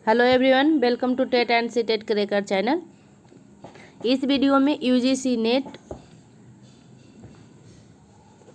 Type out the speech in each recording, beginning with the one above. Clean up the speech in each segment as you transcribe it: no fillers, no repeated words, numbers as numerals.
Hello everyone, welcome to TET and C TET cracker channel. इस video में UGC NET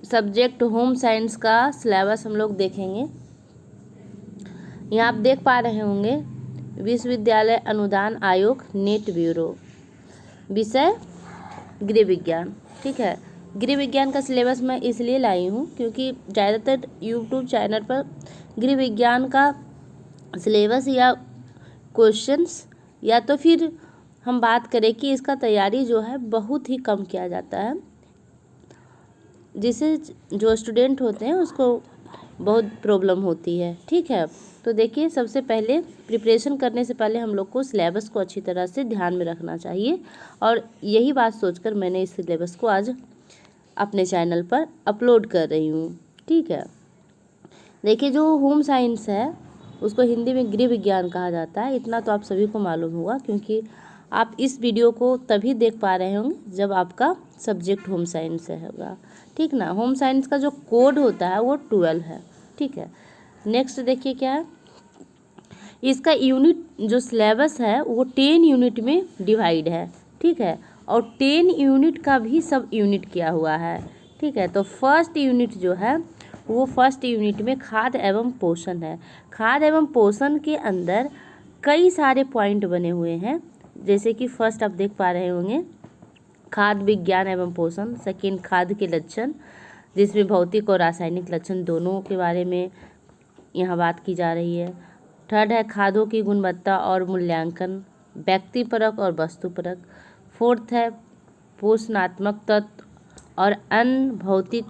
subject home science का syllabus हम लोग देखेंगे। यहाँ आप देख पा रहे होंगे विश्वविद्यालय अनुदान आयोग नेट ब्यूरो, विषय गृह विज्ञान। ठीक है, गृह विज्ञान का सिलेबस मैं इसलिए लाई हूँ क्योंकि ज़्यादातर यूट्यूब चैनल पर गृह विज्ञान का सिलेबस या क्वेश्चंस या तो फिर हम बात करें कि इसका तैयारी जो है बहुत ही कम किया जाता है, जिससे जो स्टूडेंट होते हैं उसको बहुत प्रॉब्लम होती है। ठीक है, तो देखिए, सबसे पहले प्रिपरेशन करने से पहले हम लोग को सिलेबस को अच्छी तरह से ध्यान में रखना चाहिए, और यही बात सोचकर मैंने इस सिलेबस को आज अपने चैनल पर अपलोड कर रही हूँ। ठीक है, देखिए, जो होम साइंस है उसको हिंदी में गृह विज्ञान कहा जाता है। इतना तो आप सभी को मालूम होगा क्योंकि आप इस वीडियो को तभी देख पा रहे होंगे जब आपका सब्जेक्ट होम साइंस से होगा। ठीक ना, होम साइंस का जो कोड होता है वो 12 है। ठीक है, नेक्स्ट देखिए क्या है, इसका यूनिट जो सिलेबस है वो 10 यूनिट में डिवाइड है। ठीक है, और 10 यूनिट का भी सब यूनिट किया हुआ है। ठीक है, तो फर्स्ट यूनिट जो है वो फर्स्ट यूनिट में खाद्य एवं पोषण है। खाद्य एवं पोषण के अंदर कई सारे पॉइंट बने हुए हैं, जैसे कि फर्स्ट आप देख पा रहे होंगे खाद्य विज्ञान एवं पोषण, सेकेंड खाद्य के लक्षण, जिसमें भौतिक और रासायनिक लक्षण दोनों के बारे में यहाँ बात की जा रही है। थर्ड है खाद्यों की गुणवत्ता और मूल्यांकन, व्यक्तिपरक और वस्तुपरक। फोर्थ है पोषणात्मक तत्व और अन्य भौतिक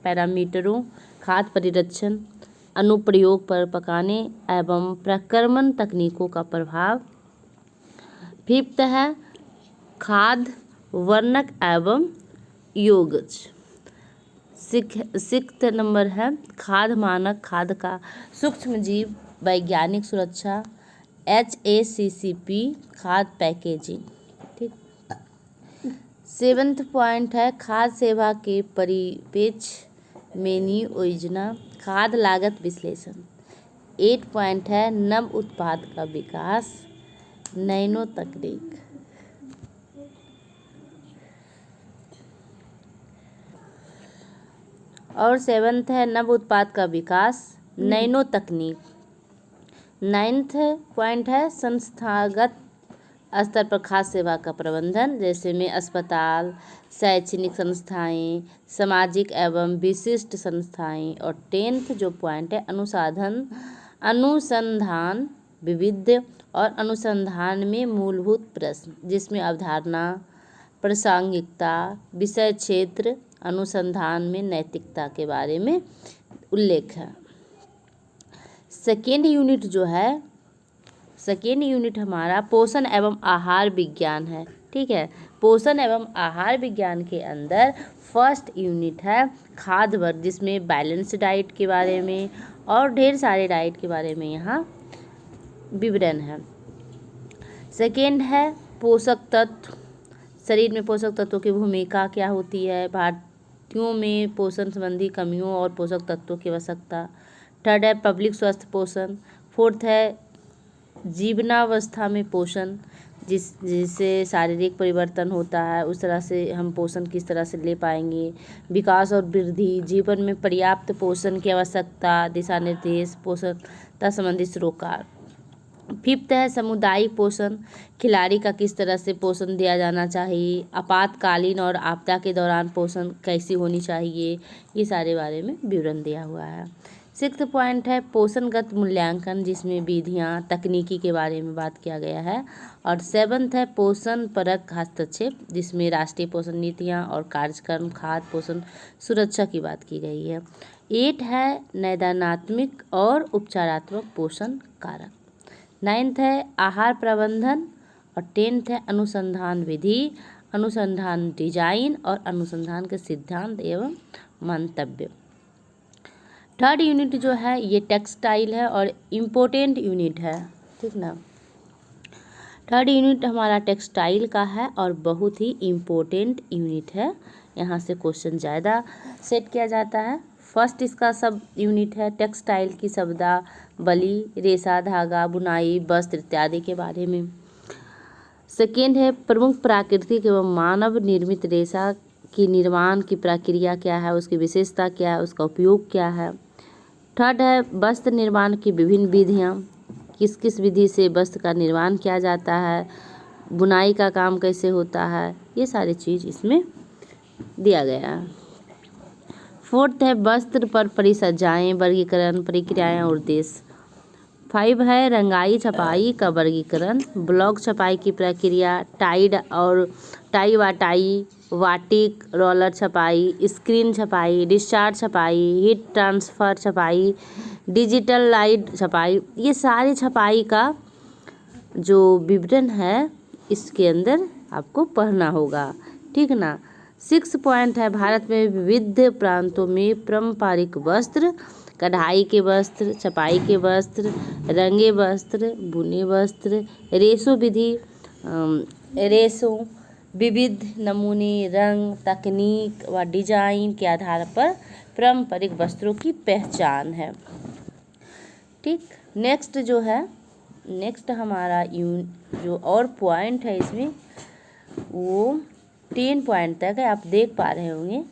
पैरामीटरों, खाद्य परिरक्षण, अनुप्रयोग पर पकाने एवं प्रक्रमण तकनीकों का प्रभाव। फिफ्थ है खाद्य वर्णक एवं योगज। सिक्स्थ नंबर है खाद्य मानक, खाद्य का सूक्ष्म जीव वैज्ञानिक सुरक्षा, HACCP, खाद्य पैकेजिंग। ठीक, सेवन्थ पॉइंट है खाद्य सेवा के परिप्रेक्ष्य में योजना, खाद्य लागत विश्लेषण। 8 पॉइंट है नव उत्पाद का विकास, नैनो तकनीक। और 7th है नव उत्पाद का विकास, नैनो तकनीक। 9th पॉइंट है संस्थागत स्तर पर खाद्य सेवा का प्रबंधन, जैसे में अस्पताल, शैक्षणिक संस्थाएं, सामाजिक एवं विशिष्ट संस्थाएं। और 10th जो पॉइंट है अनुसंधान विविध और अनुसंधान में मूलभूत प्रश्न, जिसमें अवधारणा, प्रासंगिकता, विषय क्षेत्र, अनुसंधान में नैतिकता के बारे में उल्लेख है। सेकेंड यूनिट हमारा पोषण एवं आहार विज्ञान है। ठीक है, पोषण एवं आहार विज्ञान के अंदर फर्स्ट यूनिट है खाद्य वर्ग, जिसमें बैलेंस डाइट के बारे में और ढेर सारे डाइट के बारे में यहाँ विवरण है। सेकेंड है पोषक तत्व, शरीर में पोषक तत्वों की भूमिका क्या होती है, भारतीयों में पोषण संबंधी कमियों और पोषक तत्वों की आवश्यकता। थर्ड है पब्लिक स्वास्थ्य पोषण। फोर्थ है जीवनावस्था में पोषण, जिससे शारीरिक परिवर्तन होता है, उस तरह से हम पोषण किस तरह से ले पाएंगे। विकास और वृद्धि, जीवन में पर्याप्त पोषण की आवश्यकता, दिशा निर्देश, पोषकता संबंधी सरोकार। फिफ्थ है सामुदायिक पोषण, खिलाड़ी का किस तरह से पोषण दिया जाना चाहिए, आपातकालीन और आपदा के दौरान पोषण कैसी होनी चाहिए, ये सारे बारे में विवरण दिया हुआ है। सिक्स्थ पॉइंट है पोषणगत मूल्यांकन, जिसमें विधियाँ, तकनीकी के बारे में बात किया गया है। और 7th है पोषण परक हस्तक्षेप, जिसमें राष्ट्रीय पोषण नीतियाँ और कार्यक्रम, खाद्य पोषण सुरक्षा की बात की गई है। 8 है नैदानात्मक और उपचारात्मक पोषण कारक। 9th है आहार प्रबंधन। और 10th है अनुसंधान विधि, अनुसंधान डिजाइन और अनुसंधान के सिद्धांत एवं मंतव्य। थर्ड यूनिट जो है ये टेक्सटाइल है और इम्पोर्टेंट यूनिट है। ठीक ना, थर्ड यूनिट हमारा टेक्सटाइल का है और बहुत ही इम्पोर्टेंट यूनिट है। यहाँ से क्वेश्चन ज़्यादा सेट किया जाता है। फर्स्ट इसका सब यूनिट है टेक्सटाइल की शब्दावली, रेशा, धागा, बुनाई, वस्त्र इत्यादि के बारे में। सेकेंड है प्रमुख प्राकृतिक एवं मानव निर्मित रेशा की निर्माण की प्रक्रिया क्या है, उसकी विशेषता क्या है, उसका उपयोग क्या है। थर्ड है वस्त्र निर्माण की विभिन्न विधियाँ, किस किस विधि से वस्त्र का निर्माण किया जाता है, बुनाई का काम कैसे होता है, ये सारी चीज़ इसमें दिया गया है। फोर्थ है वस्त्र पर परिसज्जाएँ, वर्गीकरण, प्रक्रियाएँ और उद्देश्य। 5 है रंगाई छपाई का वर्गीकरण, ब्लॉक छपाई की प्रक्रिया, टाई वाटाई, वाटिक, रोलर छपाई, स्क्रीन छपाई, डिस्चार्ज छपाई, हीट ट्रांसफ़र छपाई, डिजिटल लाइट छपाई, ये सारी छपाई का जो विवरण है इसके अंदर आपको पढ़ना होगा, ठीक ना। 6 पॉइंट है भारत में विविध प्रांतों में पारंपरिक वस्त्र, कढ़ाई के वस्त्र, छपाई के वस्त्र, रंगे वस्त्र, बुने वस्त्र, रेशों विविध नमूने, रंग, तकनीक व डिजाइन के आधार पर पारंपरिक वस्त्रों की पहचान है, ठीक। नेक्स्ट हमारा जो और पॉइंट है इसमें वो 10 पॉइंट तक है, आप देख पा रहे होंगे।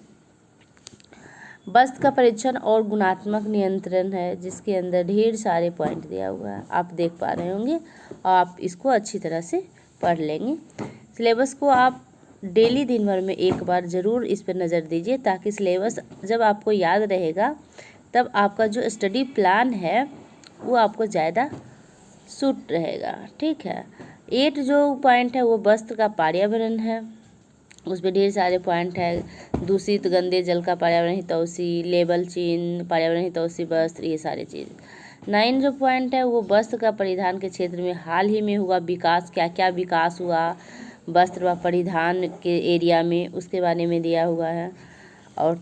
वस्त्र का परीक्षण और गुणात्मक नियंत्रण है, जिसके अंदर ढेर सारे पॉइंट दिया हुआ है, आप देख पा रहे होंगे और आप इसको अच्छी तरह से पढ़ लेंगे। सिलेबस को आप डेली दिन भर में एक बार ज़रूर इस पर नज़र दीजिए, ताकि सिलेबस जब आपको याद रहेगा तब आपका जो स्टडी प्लान है वो आपको ज़्यादा सूट रहेगा, ठीक है। 8 जो पॉइंट है वो वस्त्र का पर्यावरण है, उसमें ढेर सारे पॉइंट है, दूषित गंदे जल का पर्यावरण हितैषी, लेबल चिन्ह, पर्यावरण हितैषी वस्त्र, ये सारी चीज़। 9 जो पॉइंट है वो वस्त्र का परिधान के क्षेत्र में हाल ही में हुआ विकास, क्या क्या विकास हुआ वस्त्र व परिधान के एरिया में, उसके बारे में दिया हुआ है। और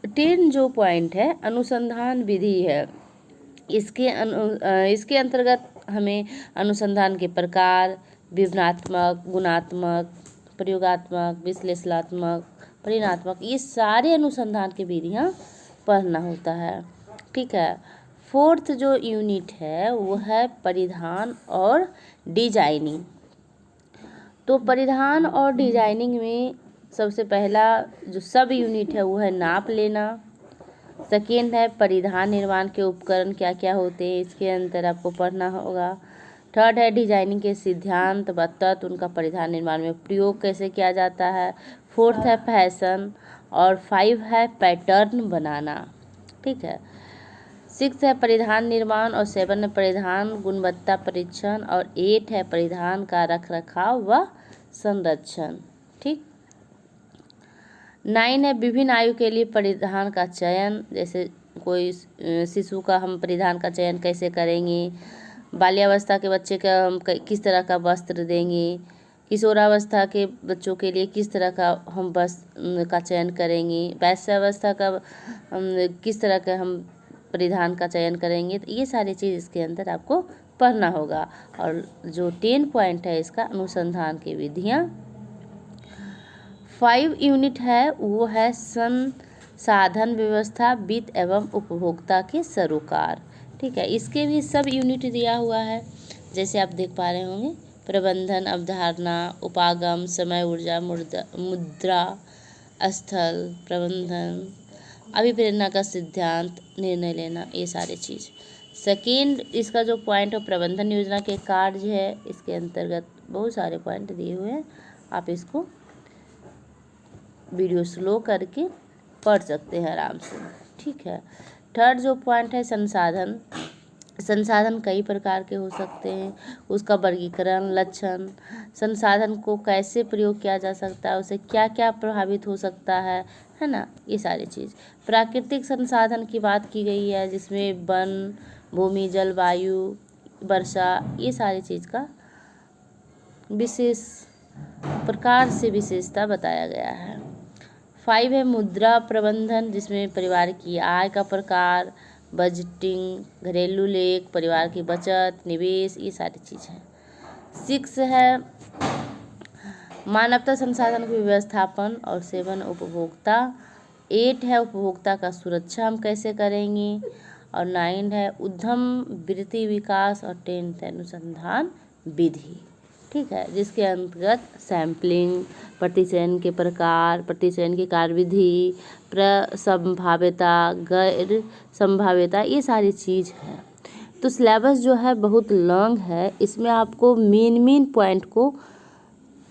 10 जो पॉइंट है अनुसंधान विधि है, इसके अंतर्गत हमें अनुसंधान के प्रकार, विवरणात्मक, गुणात्मक, प्रयोगात्मक, विश्लेषणात्मक, परिणात्मक, ये सारे अनुसंधान की विधियाँ पढ़ना होता है, ठीक है। 4th जो यूनिट है वो है परिधान और डिजाइनिंग। तो परिधान और डिजाइनिंग में सबसे पहला जो सब यूनिट है वो है नाप लेना। सेकेंड है परिधान निर्माण के उपकरण क्या क्या होते हैं, इसके अंदर आपको पढ़ना होगा। थर्ड है डिजाइनिंग के सिद्धांत व तत्व, उनका परिधान निर्माण में प्रयोग कैसे किया जाता है। फोर्थ है फैशन और 5 है पैटर्न बनाना, ठीक है। 6 है परिधान निर्माण और 7 है परिधान गुणवत्ता परीक्षण और 8 है परिधान का रखरखाव व संरक्षण, ठीक। 9 है विभिन्न आयु के लिए परिधान का चयन, जैसे कोई शिशु का हम परिधान का चयन कैसे करेंगे, बाल्यावस्था के बच्चे का हम किस तरह का वस्त्र देंगे, किशोरावस्था के बच्चों के लिए किस तरह का हम वस्त्र का चयन करेंगे, वैश्यावस्था का किस तरह का हम परिधान का चयन करेंगे, तो ये सारी चीज़ इसके अंदर आपको पढ़ना होगा। और जो 10 पॉइंट है इसका अनुसंधान की विधियाँ। 5 यूनिट है वो है संसाधन व्यवस्था, वित्त एवं उपभोक्ता के सरोकार, ठीक है। इसके भी सब यूनिट दिया हुआ है, जैसे आप देख पा रहे होंगे, प्रबंधन, अवधारणा, उपागम, समय, ऊर्जा, मुद्रा, स्थल, प्रबंधन, अभिप्रेरणा का सिद्धांत, निर्णय लेना, ये सारी चीज़। सेकेंड इसका जो पॉइंट है प्रबंधन योजना के कार्य है, इसके अंतर्गत बहुत सारे पॉइंट दिए हुए हैं, आप इसको वीडियो स्लो करके पढ़ सकते हैं आराम से, ठीक है। थर्ड जो पॉइंट है संसाधन कई प्रकार के हो सकते हैं, उसका वर्गीकरण, लक्षण, संसाधन को कैसे प्रयोग किया जा सकता है, उसे क्या क्या प्रभावित हो सकता है ना, ये सारी चीज़। प्राकृतिक संसाधन की बात की गई है, जिसमें वन, भूमि, जलवायु, वर्षा, ये सारी चीज़ का विशेष प्रकार से विशेषता बताया गया है। 5 है मुद्रा प्रबंधन, जिसमें परिवार की आय का प्रकार, बजटिंग, घरेलू लेख, परिवार की बचत, निवेश, ये सारी चीज़ है। 6 है मानवता संसाधन के व्यवस्थापन और 7 उपभोक्ता 8 है उपभोक्ता का सुरक्षा हम कैसे करेंगे, और 9 है उद्यम वृत्ति विकास, और 10 है अनुसंधान विधि। ठीक है, जिसके अंतर्गत सैम्पलिंग, प्रतिचयन के प्रकार, प्रतिचयन की कार्यविधि, प्रसंभाव्यता, गैर संभाव्यता, ये सारी चीज़ है। तो सिलेबस जो है बहुत लॉन्ग है, इसमें आपको मेन पॉइंट को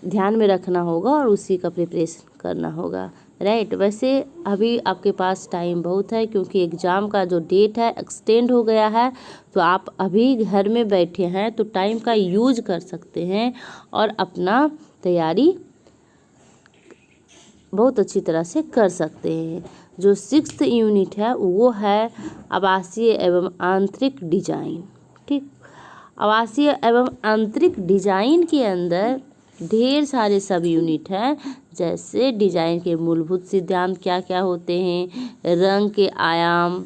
ध्यान में रखना होगा और उसी का प्रिपरेशन करना होगा, राइट। वैसे अभी आपके पास टाइम बहुत है, क्योंकि एग्ज़ाम का जो डेट है एक्सटेंड हो गया है, तो आप अभी घर में बैठे हैं तो टाइम का यूज कर सकते हैं और अपना तैयारी बहुत अच्छी तरह से कर सकते हैं। जो 6th यूनिट है वो है आवासीय एवं आंतरिक डिजाइन। ठीक, आवासीय एवं आंतरिक डिजाइन के अंदर ढेर सारे सब यूनिट हैं, जैसे डिजाइन के मूलभूत सिद्धांत क्या क्या होते हैं, रंग के आयाम,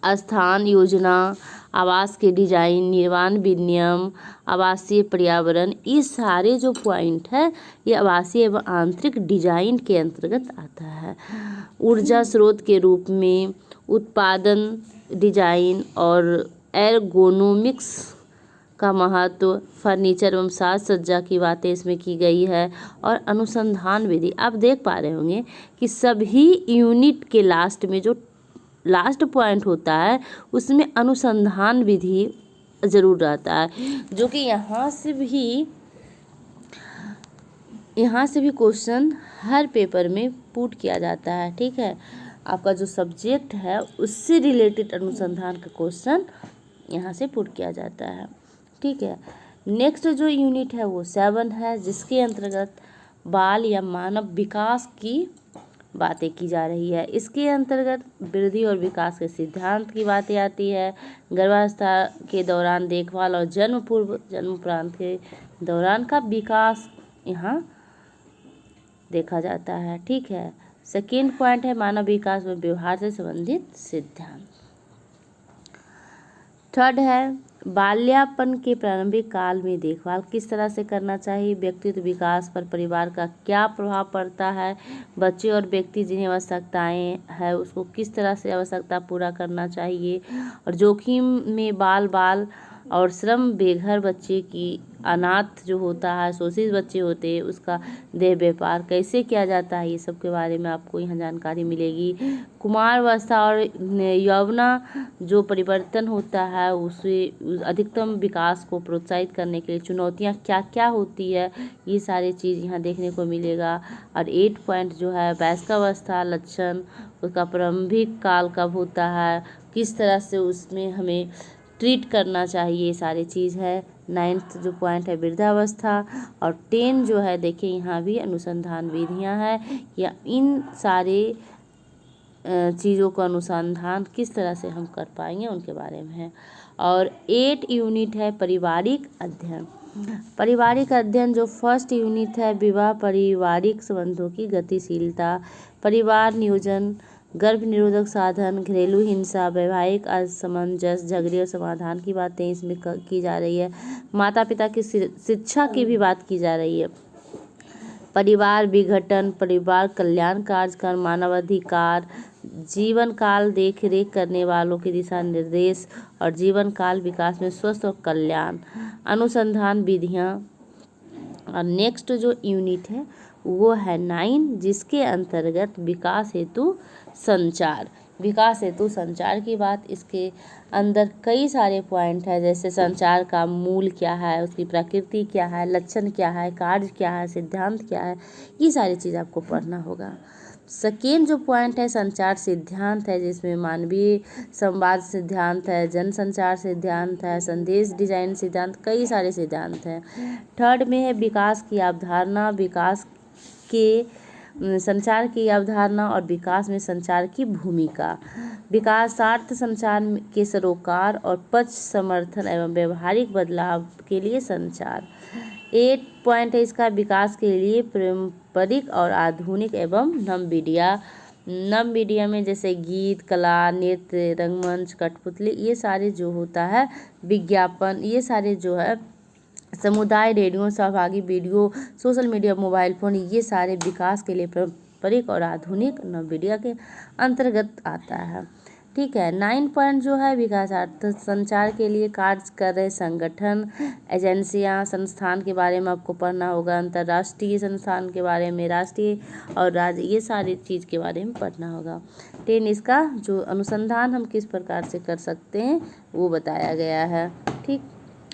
स्थान योजना, आवास के डिजाइन, निर्माण विनियम, आवासीय पर्यावरण, ये सारे जो पॉइंट है ये आवासीय एवं आंतरिक डिजाइन के अंतर्गत आता है। ऊर्जा स्रोत के रूप में उत्पादन डिजाइन और एर्गोनोमिक्स का महत्व, फर्नीचर एवं साज सज्जा की बातें इसमें की गई है, और अनुसंधान विधि। आप देख पा रहे होंगे कि सभी यूनिट के लास्ट में जो लास्ट पॉइंट होता है उसमें अनुसंधान विधि ज़रूर रहता है, जो कि यहाँ से भी क्वेश्चन हर पेपर में पुट किया जाता है। ठीक है, आपका जो सब्जेक्ट है उससे रिलेटेड अनुसंधान का क्वेश्चन यहाँ से पुट किया जाता है। ठीक है, नेक्स्ट जो यूनिट है वो 7 है, जिसके अंतर्गत बाल या मानव विकास की बातें की जा रही है। इसके अंतर्गत वृद्धि और विकास के सिद्धांत की बातें आती है, गर्भावस्था के दौरान देखभाल और जन्म पूर्व जन्म उपरांत के दौरान का विकास यहाँ देखा जाता है। ठीक है, सेकेंड पॉइंट है मानव विकास में व्यवहार से संबंधित सिद्धांत। थर्ड है बाल्यापन के प्रारंभिक काल में देखभाल किस तरह से करना चाहिए, व्यक्तित्व विकास पर परिवार का क्या प्रभाव पड़ता है, बच्चे और व्यक्ति जिन्हें आवश्यकताएं है उसको किस तरह से आवश्यकता पूरा करना चाहिए, और जोखिम में बाल और श्रम बेघर बच्चे की, अनाथ जो होता है, शोषित बच्चे होते हैं, उसका देह व्यापार कैसे किया जाता है, ये सब के बारे में आपको यहाँ जानकारी मिलेगी। कुमारावस्था और यौवना जो परिवर्तन होता है उसे अधिकतम विकास को प्रोत्साहित करने के लिए चुनौतियाँ क्या क्या होती है, ये सारी चीज़ यहाँ देखने को मिलेगा। और 8 पॉइंट जो है वयस्कावस्था लक्षण, उसका प्रारंभिक काल कब होता है, किस तरह से उसमें हमें ट्रीट करना चाहिए, ये सारी चीज़ है। 9th जो पॉइंट है वृद्धावस्था, और 10 जो है देखिए यहाँ भी अनुसंधान विधियाँ हैं, या इन सारे चीज़ों का अनुसंधान किस तरह से हम कर पाएंगे उनके बारे में है। और 8 यूनिट है पारिवारिक अध्ययन। पारिवारिक अध्ययन जो फर्स्ट यूनिट है विवाह, पारिवारिक संबंधों की गतिशीलता, परिवार नियोजन, गर्भ निरोधक साधन, घरेलू हिंसा, वैवाहिक असमंजस, झगड़े और समाधान की बातें इसमें की जा रही है। माता पिता की शिक्षा की भी बात की जा रही है। परिवार विघटन, परिवार कल्याण कार्यक्रम, मानवाधिकार, जीवन काल देख रेख करने वालों के दिशा निर्देश, और जीवन काल विकास में स्वस्थ और कल्याण, अनुसंधान विधियाँ। और नेक्स्ट जो यूनिट है वो है 9, जिसके अंतर्गत विकास हेतु संचार। विकास हेतु संचार की बात, इसके अंदर कई सारे पॉइंट है, जैसे संचार का मूल क्या है, उसकी प्रकृति क्या है, लक्षण क्या है, कार्य क्या है, सिद्धांत क्या है, ये सारी चीज़ आपको पढ़ना होगा। सेकेंड जो पॉइंट है संचार सिद्धांत है, जिसमें मानवीय संवाद सिद्धांत है, जनसंचार सिद्धांत है, संदेश डिजाइन सिद्धांत, कई सारे सिद्धांत हैं। थर्ड में है विकास की अवधारणा, विकास के संचार की अवधारणा और विकास में संचार की भूमिका, विकासार्थ संचार के सरोकार और पक्ष समर्थन एवं व्यवहारिक बदलाव के लिए संचार। 8 पॉइंट है इसका विकास के लिए पारंपरिक और आधुनिक एवं नव मीडिया में जैसे गीत, कला, नृत्य, रंगमंच, कठपुतली, ये सारे जो होता है, विज्ञापन, ये सारे जो है समुदाय रेडियो, सहभागी video, social media, mobile phone, ये सारे विकास के लिए पारंपरिक और आधुनिक नवमीडिया के अंतर्गत आता है। ठीक है। 9 पॉइंट जो है विकासार्थ संचार के लिए कार्य कर रहे संगठन, एजेंसियां, संस्थान के बारे में आपको पढ़ना होगा। अंतर्राष्ट्रीय संस्थान के बारे में, राष्ट्रीय और राज्य, ये सारी चीज़ के बारे में पढ़ना होगा। 10 इसका जो अनुसंधान हम किस प्रकार से कर सकते हैं वो बताया गया है। ठीक।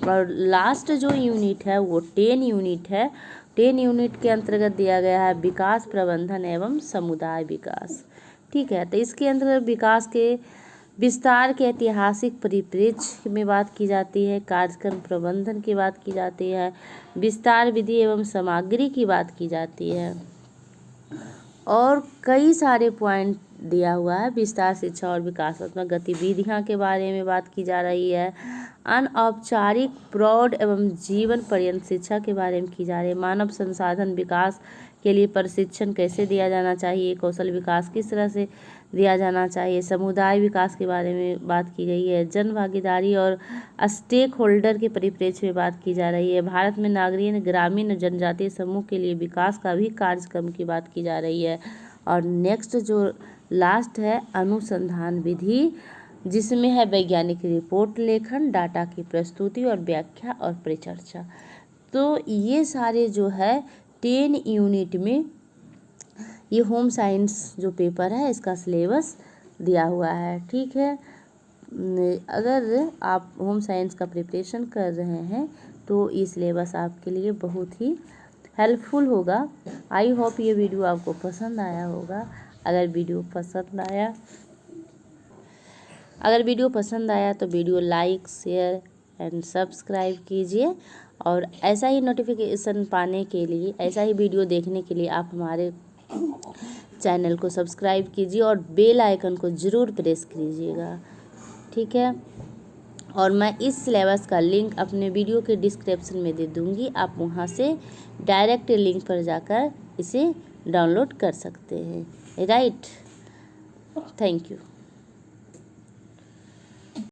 और लास्ट जो यूनिट है वो 10 यूनिट है। 10 यूनिट के अंतर्गत दिया गया है विकास प्रबंधन एवं समुदाय विकास। ठीक है। तो इसके अंदर विकास के विस्तार के ऐतिहासिक परिप्रेक्ष्य में बात की जाती है, कार्यक्रम प्रबंधन की बात की जाती है, विस्तार विधि एवं सामग्री की बात की जाती है, और कई सारे पॉइंट दिया हुआ है। विस्तार, शिक्षा और विकासात्मक गतिविधियां के बारे में बात की जा रही है। अनौपचारिक, प्रौढ़ एवं जीवन पर्यंत शिक्षा के बारे में की जा रही है। मानव संसाधन विकास के लिए प्रशिक्षण कैसे दिया जाना चाहिए, कौशल विकास किस तरह से दिया जाना चाहिए, समुदाय विकास के बारे में बात की गई है। जन भागीदारी और स्टेक होल्डर के परिप्रेक्ष्य में बात की जा रही है। भारत में नागरिक, ग्रामीण, जनजातीय समूह के लिए विकास का भी कार्यक्रम की बात की जा रही है। और नेक्स्ट जो लास्ट है अनुसंधान विधि, जिसमें है वैज्ञानिक रिपोर्ट लेखन, डाटा की प्रस्तुति और व्याख्या और परिचर्चा। तो ये सारे जो है 10 यूनिट में ये होम साइंस जो पेपर है इसका सिलेबस दिया हुआ है। ठीक है। अगर आप होम साइंस का प्रिपरेशन कर रहे हैं तो ये सिलेबस आपके लिए बहुत ही हेल्पफुल होगा। आई होप ये वीडियो आपको पसंद आया होगा। अगर वीडियो पसंद आया तो video like, share and subscribe कीजिए। और ऐसा ही नोटिफिकेशन पाने के लिए, ऐसा ही वीडियो देखने के लिए आप हमारे चैनल को सब्सक्राइब कीजिए और बेल आइकन को ज़रूर प्रेस कीजिएगा। ठीक है। और मैं इस सिलेबस का लिंक अपने वीडियो के डिस्क्रिप्शन में दे दूँगी, आप वहाँ से डायरेक्ट लिंक पर जाकर इसे डाउनलोड कर सकते हैं। राइट। Thank you.